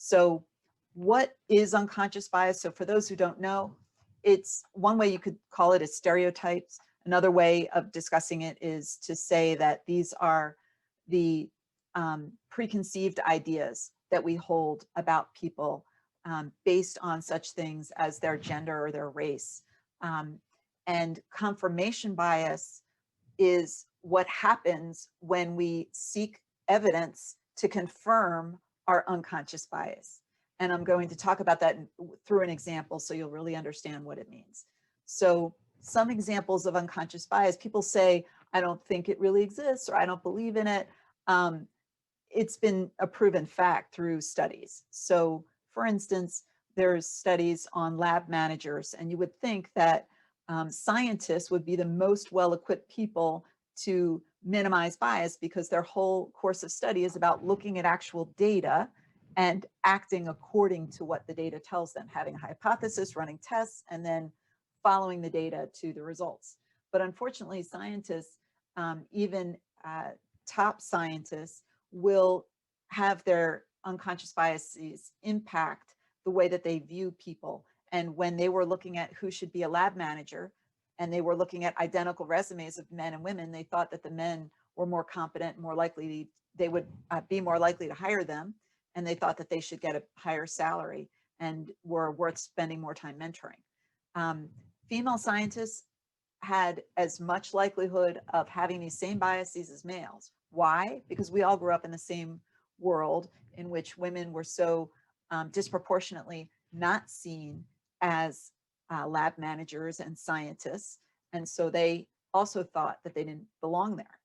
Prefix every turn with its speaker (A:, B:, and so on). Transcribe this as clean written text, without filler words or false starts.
A: So what is unconscious bias? So for those who don't know, it's one way you could call it is stereotypes. Another way of discussing it is to say that these are the preconceived ideas that we hold about people based on such things as their gender or their race. And confirmation bias is what happens when we seek evidence to confirm our unconscious bias. And I'm going to talk about that through an example so you'll really understand what it means. So some examples of unconscious bias, people say, I don't think it really exists, or I don't believe in it. It's been a proven fact through studies. So for instance, there's studies on lab managers, and you would think that scientists would be the most well-equipped people to minimize bias because their whole course of study is about looking at actual data and acting according to what the data tells them, having a hypothesis, running tests, and then following the data to the results. But unfortunately, scientists, even top scientists, will have their unconscious biases impact the way that they view people. And when they were looking at who should be a lab manager, and they were looking at identical resumes of men and women, they thought that the men were more competent, more likely, they would be more likely to hire them. And they thought that they should get a higher salary and were worth spending more time mentoring. Female scientists had as much likelihood of having these same biases as males. Why? Because we all grew up in the same world in which women were so disproportionately not seen as lab managers and scientists. And so they also thought that they didn't belong there.